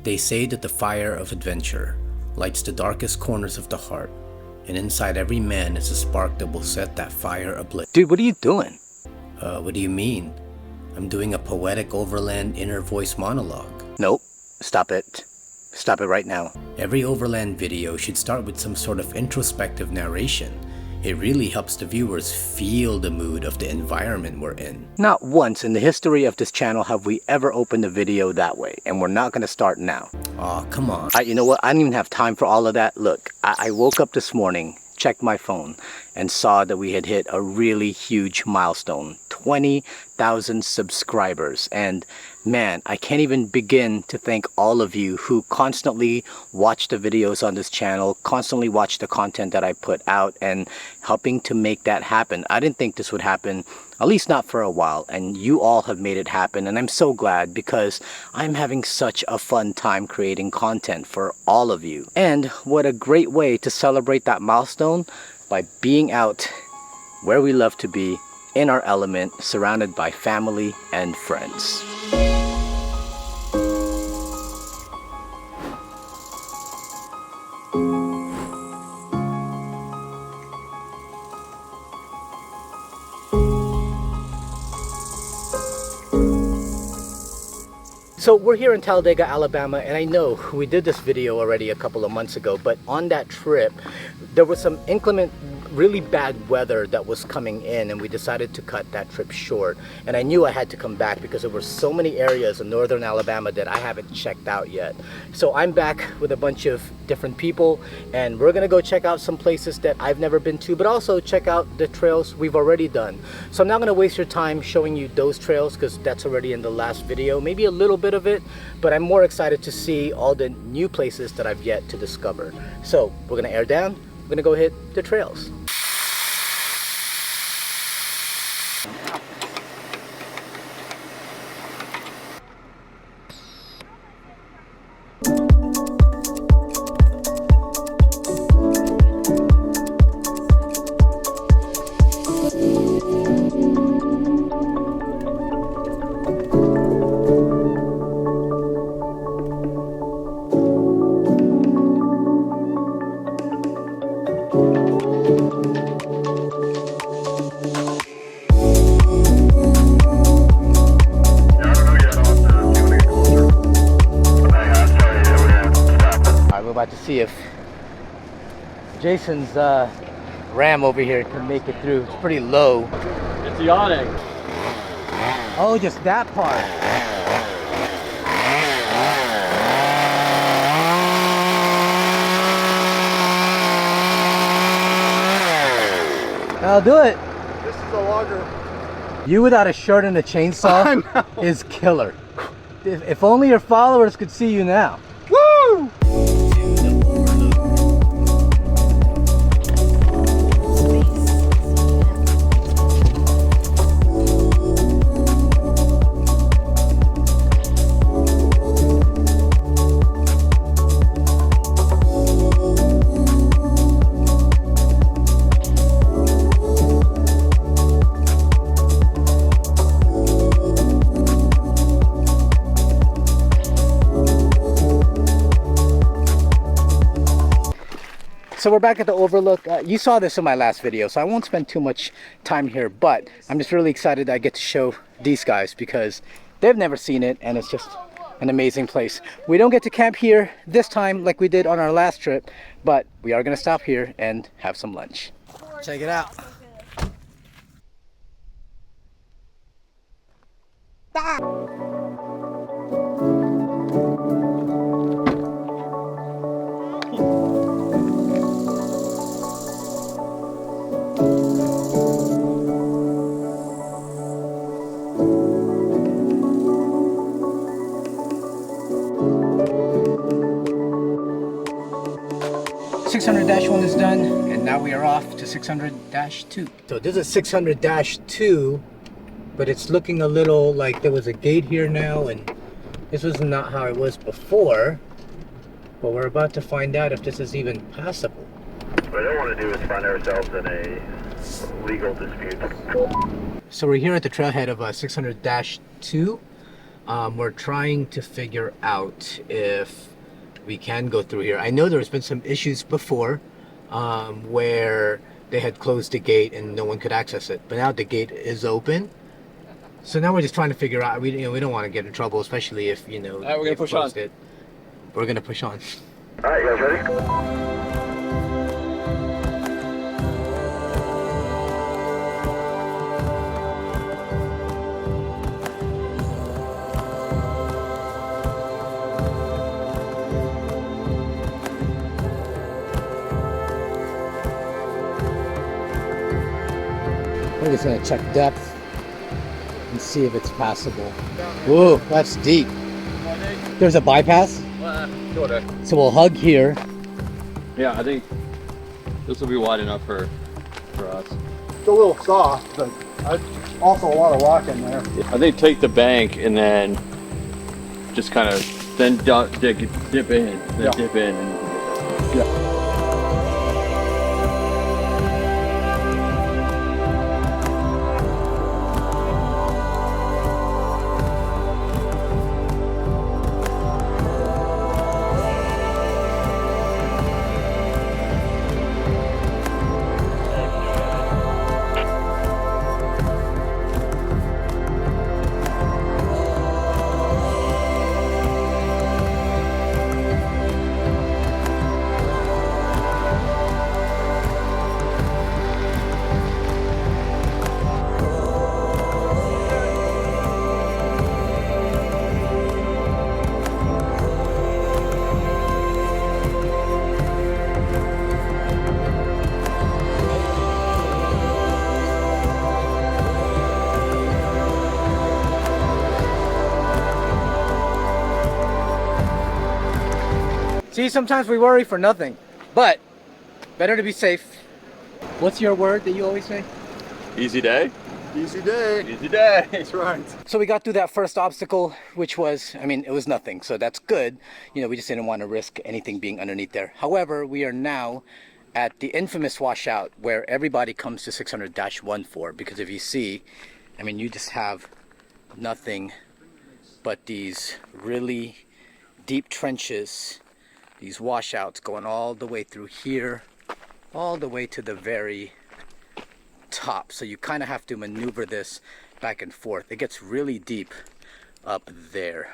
They say that the fire of adventure lights the darkest corners of the heart, and inside every man is a spark that will set that fire ablaze. Dude, what are you doing? What do you mean? I'm doing a poetic overland inner voice monologue. Nope. Stop it. Stop it right now. Every overland video should start with some sort of introspective narration. It really helps the viewers feel the mood of the environment we're in. Not once in the history of this channel have we ever opened a video that way, and we're not going to start now. Aw, come on. You know what? I don't even have time for all of that. Look, I woke up this morning, checked my phone, and saw that we had hit a really huge milestone. 20,000 subscribers. And man, I can't even begin to thank all of you who constantly watch the videos on this channel, constantly watch the content that I put out, and helping to make that happen. I didn't think this would happen, at least not for a while, and you all have made it happen, and I'm so glad because I'm having such a fun time creating content for all of you. And what a great way to celebrate that milestone by being out where we love to be, in our element, surrounded by family and friends. So we're here in Talladega, Alabama, and I know we did this video already a couple of months ago, but on that trip there was some inclement, really bad weather that was coming in, and we decided to cut that trip short. And I knew I had to come back because there were so many areas in northern Alabama that I haven't checked out yet. So I'm back with a bunch of different people, and we're gonna go check out some places that I've never been to, but also check out the trails we've already done. So I'm not gonna waste your time showing you those trails because that's already in the last video, maybe a little bit of it, but I'm more excited to see all the new places that I've yet to discover. So we're gonna air down, we're gonna go hit the trails. About to see if Jason's Ram over here can make it through. It's pretty low. It's yawning. Oh, just that part. I'll do it. This is a logger. You without a shirt and a chainsaw is killer. If only your followers could see you now. Woo! 'So we're back at the overlook. You saw this in my last video, so I won't spend too much time here, but I'm just really excited that I get to show these guys because they've never seen it, and it's just an amazing place. We don't get to camp here this time like we did on our last trip, but we are gonna stop here and have some lunch. Check it out. .1 is done, and now we are off to 600-2. So this is 600-2, but it's looking a little like there was a gate here now, and this was not how it was before. But we're about to find out if this is even passable. What I don't want to do is find ourselves in a legal dispute. So we're here at the trailhead of 600-2. We're trying to figure out if we can go through here. I know there's been some issues before where they had closed the gate and no one could access it, but now the gate is open. So now we're just trying to figure out. We don't want to get in trouble, especially if we're gonna push on. We're gonna push on. All right, you guys ready? We're just gonna check depth and see if it's passable. Whoa, that's deep. There's a bypass, so we'll hug here. Yeah, I think this will be wide enough for us. It's a little soft, but also a lot of rock in there. I think take the bank and then just kind of dip in, then dip in. And, See, sometimes we worry for nothing, but better to be safe. What's your word that you always say? Easy day. Easy day. Easy day. That's right. So we got through that first obstacle, which was, it was nothing, so that's good. We just didn't want to risk anything being underneath there. However, we are now at the infamous washout where everybody comes to 600-14, because if you see, you just have nothing but these really deep trenches, these washouts going all the way through here, all the way to the very top. So you kind of have to maneuver this back and forth. It gets really deep up there.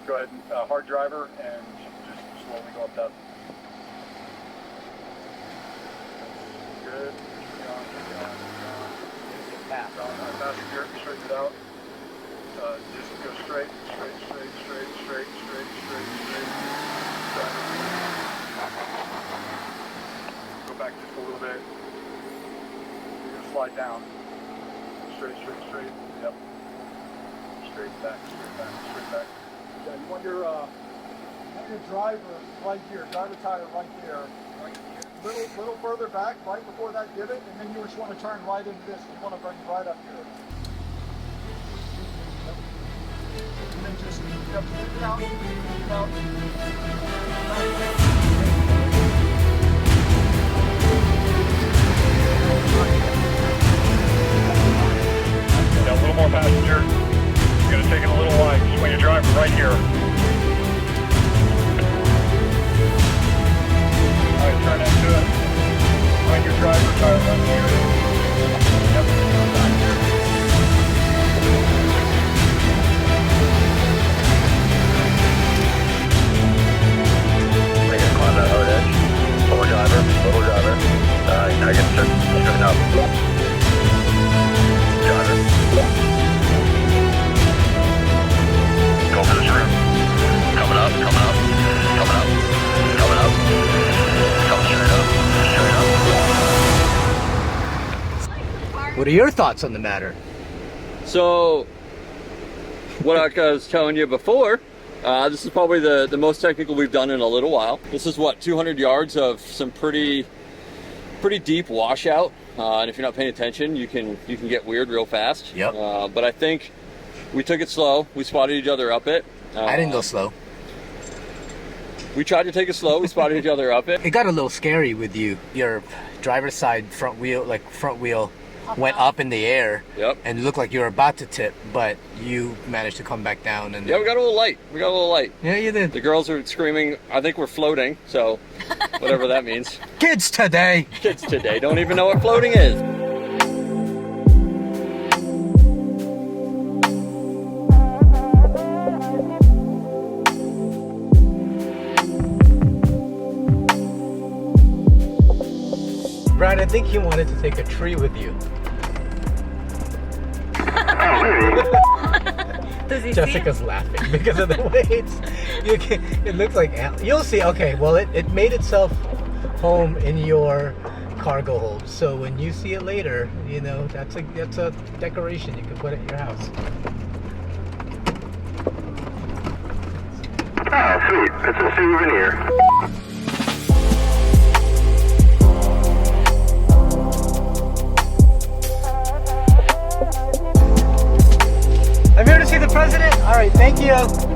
Go ahead and hard driver and just slowly go up that. Good. Keep going, keep going, keep going. Passenger, straighten it out. Just go straight. Go back just a little bit. You're gonna slide down. Straight. Yep. Straight back. Yeah, you want your driver right here, driver tire right there. Little further back, right before that divot, and then you just want to turn right into this. You want to bring right up here. Yep. And then just stick it out. Yeah, a little more passenger. You're going to take it a little wide. Just when you're driving right here. Alright, turn into it. Right, your driver tire right here. Yep. What are your thoughts on the matter? So, what I was telling you before, this is probably the most technical we've done in a little while. This is what, 200 yards of some pretty deep washout. And if you're not paying attention, you can get weird real fast. Yep. But I think we took it slow. We spotted each other up it. I didn't go slow. We tried to take it slow. We spotted each other up it. It got a little scary with you. Your driver's side front wheel went up in the air. Yep. And it looked like you were about to tip, but you managed to come back down. And yeah, we got a little light. Yeah, you did. The girls are screaming, I think we're floating, so whatever that means. Kids today. Kids today don't even know what floating is. Brian, I think he wanted to take a tree with you. Does he Jessica's laughing because of the way it looks like, you'll see. Okay, well, it made itself home in your cargo hold. So when you see it later, you know, that's a decoration you can put at your house. Oh, sweet. It's a souvenir. I'm here to see the president. All right, thank you.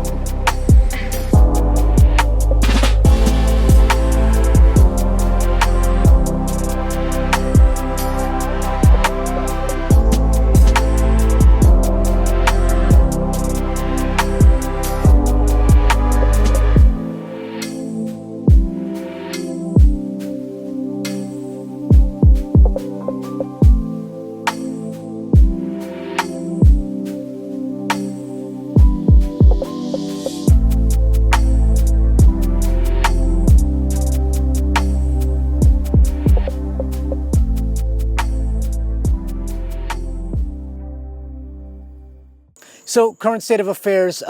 So, current state of affairs,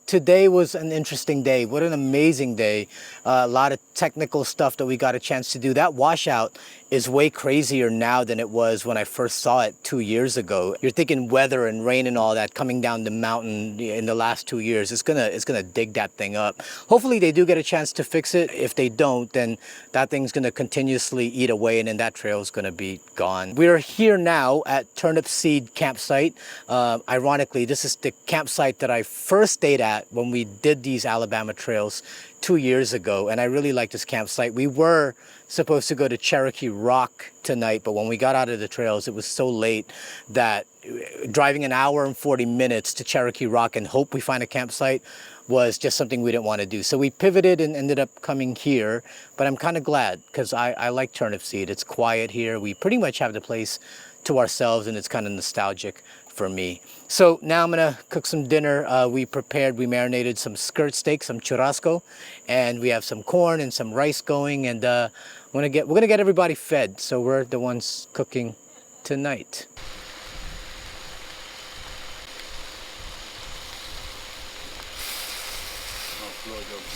today was an interesting day. What an amazing day. A lot of technical stuff that we got a chance to do. That washout is way crazier now than it was when I first saw it 2 years ago. You're thinking weather and rain and all that coming down the mountain in the last 2 years. It's gonna dig that thing up. Hopefully they do get a chance to fix it. If they don't, then that thing's gonna continuously eat away and then that trail's gonna be gone. We're here now at Turnip Seed Campsite. Ironically, this is the campsite that I first stayed at when we did these Alabama trails 2 years ago, and I really like this campsite. We were supposed to go to Cherokee Rock tonight, but when we got out of the trails, it was so late that driving an hour and 40 minutes to Cherokee Rock and hope we find a campsite was just something we didn't want to do. So we pivoted and ended up coming here, but I'm kind of glad because I like Turnip Seed. It's quiet here. We pretty much have the place to ourselves and it's kind of nostalgic for me. So now I'm gonna cook some dinner. We marinated some skirt steak, some churrasco, and we have some corn and some rice going, and we're gonna get everybody fed. So we're the ones cooking tonight.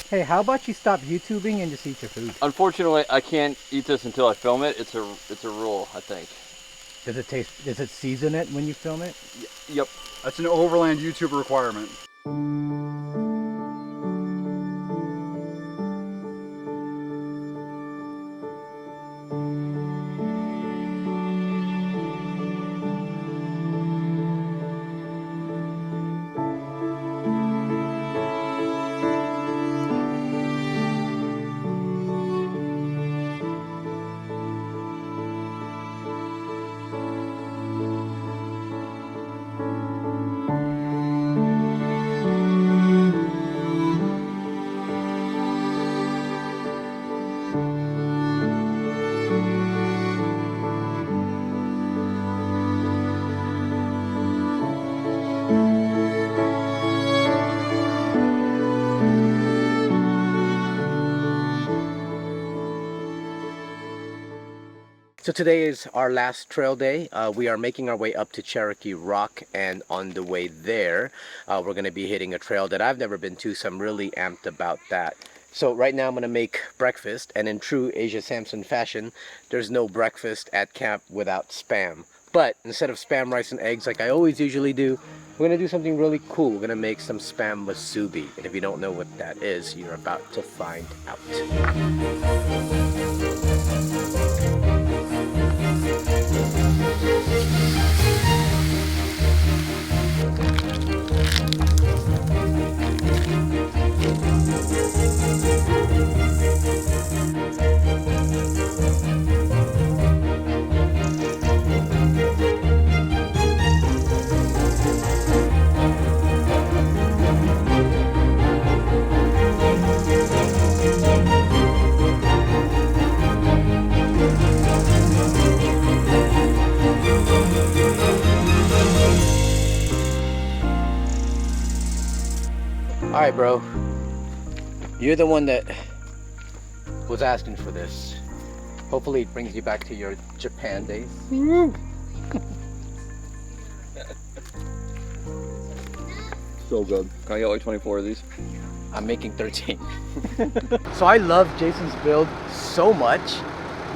Hey, how about you stop YouTubing and just eat your food? Unfortunately, I can't eat this until I film it. It's a rule, I think. Does it season it when you film it? Yep. That's an overland YouTube requirement. So today is our last trail day. We are making our way up to Cherokee Rock, and on the way there, we're going to be hitting a trail that I've never been to, so I'm really amped about that. So right now I'm going to make breakfast, and in true Asia Sampson fashion, there's no breakfast at camp without Spam. But instead of spam rice and eggs like I always usually do, we're gonna do something really cool. We're gonna make some spam musubi. And if you don't know what that is, you're about to find out. Alright, bro. You're the one that was asking for this. Hopefully it brings you back to your Japan days. So good. Can I get like 24 of these? I'm making 13. So I love Jason's build so much.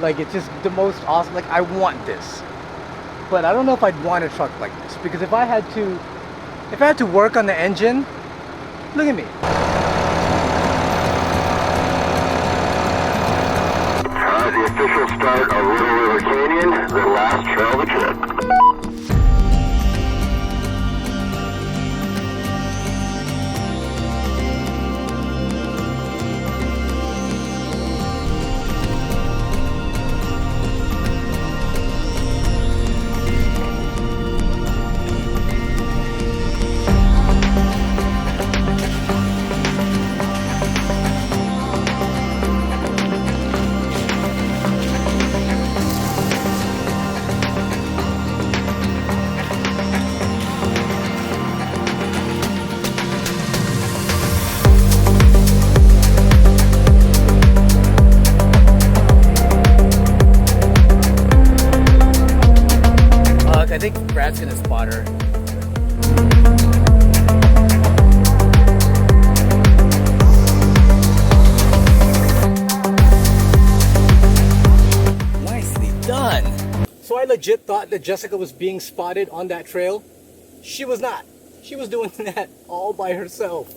Like, it's just the most awesome. Like, I want this. But I don't know if I'd want a truck like this, because if I had to work on the engine, look at me. The official start of Little River Canyon, the last trail of the trip. I think Brad's gonna spot her. Nicely done. So I legit thought that Jessica was being spotted on that trail. She was not. She was doing that all by herself.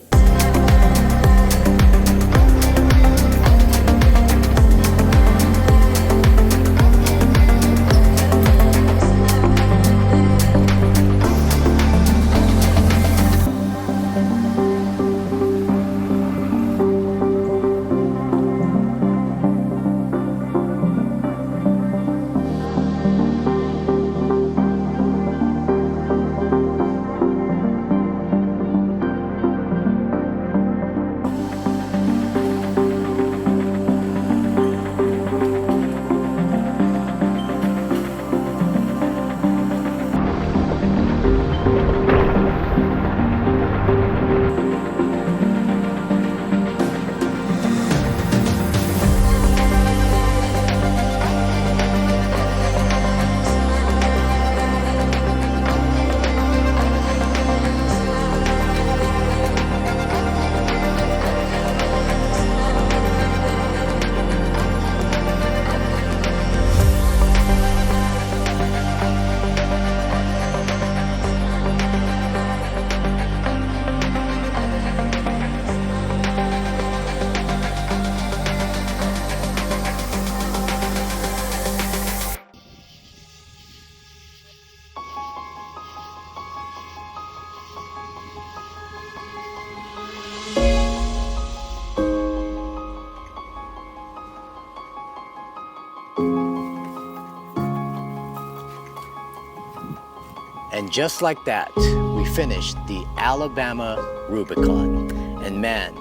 And just like that, we finished the Alabama Rubicon. And man,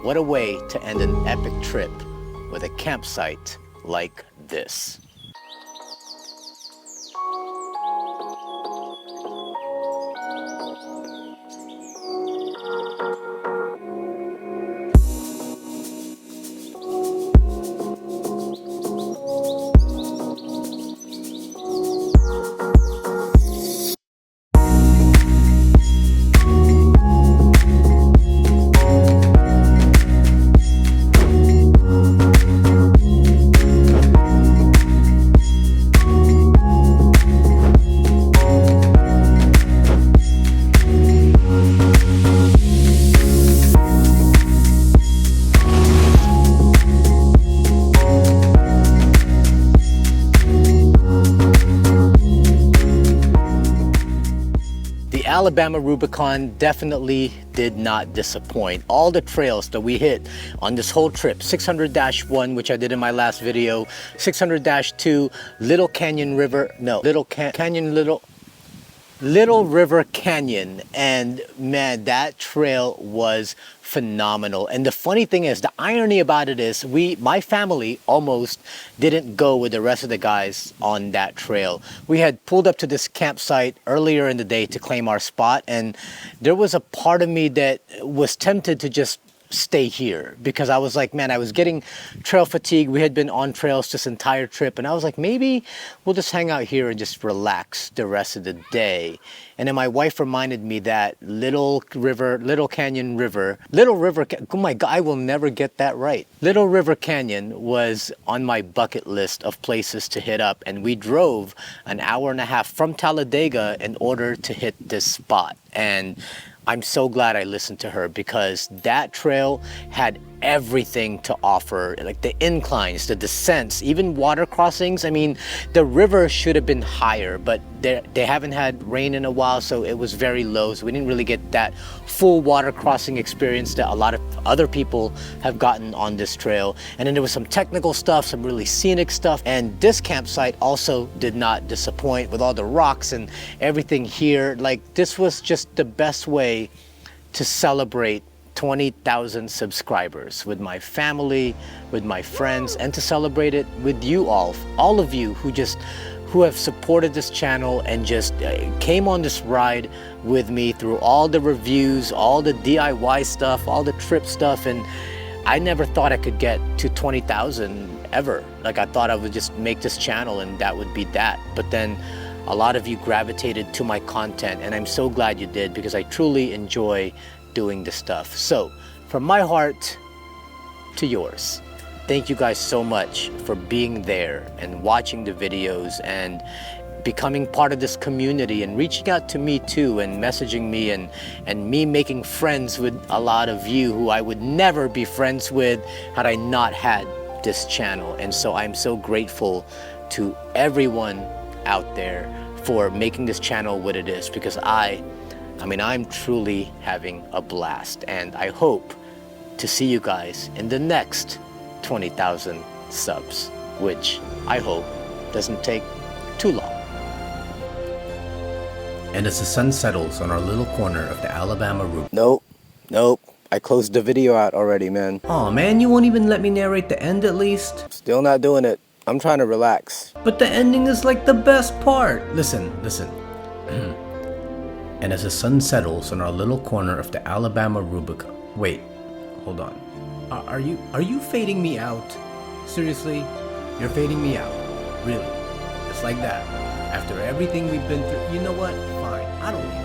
what a way to end an epic trip with a campsite like this. Alabama Rubicon definitely did not disappoint. All the trails that we hit on this whole trip, 600-1, which I did in my last video, 600-2, Little Canyon River, no, Little River Canyon, and man, that trail was phenomenal. And the funny thing is, the irony about it is, my family almost didn't go with the rest of the guys on that trail. We had pulled up to this campsite earlier in the day to claim our spot, and there was a part of me that was tempted to just stay here, because I was like, man, I was getting trail fatigue. We had been on trails this entire trip, and I was like, maybe we'll just hang out here and just relax the rest of the day. And then my wife reminded me that Little Canyon River, oh my God, I will never get that right. Little River Canyon was on my bucket list of places to hit up, and we drove an hour and a half from Talladega in order to hit this spot. And I'm so glad I listened to her, because that trail had everything to offer, like the inclines, the descents, even water crossings. I mean, the river should have been higher, but they haven't had rain in a while, so it was very low, so we didn't really get that full water crossing experience that a lot of other people have gotten on this trail. And then there was some technical stuff, some really scenic stuff, and this campsite also did not disappoint with all the rocks and everything here. Like, this was just the best way to celebrate 20,000 subscribers with my family, with my friends, and to celebrate it with you all of you who have supported this channel and just came on this ride with me through all the reviews, all the DIY stuff, all the trip stuff. And I never thought I could get to 20,000 ever. Like, I thought I would just make this channel and that would be that. But then a lot of you gravitated to my content, and I'm so glad you did, because I truly enjoy doing this stuff. So from my heart to yours, thank you guys so much for being there and watching the videos and becoming part of this community and reaching out to me too, and messaging me, and me making friends with a lot of you who I would never be friends with had I not had this channel. And so I'm so grateful to everyone out there for making this channel what it is, because I'm truly having a blast, and I hope to see you guys in the next 20,000 subs, which I hope doesn't take too long. And as the sun settles on our little corner of the Alabama Rubicon. Nope. I closed the video out already, man. Aw man, you won't even let me narrate the end at least? Still not doing it. I'm trying to relax. But the ending is like the best part. Listen. And as the sun settles on our little corner of the Alabama Rubicon. Wait, hold on. Are you fading me out? Seriously? You're fading me out? Really? Just like that? After everything we've been through? You know what? Fine. I don't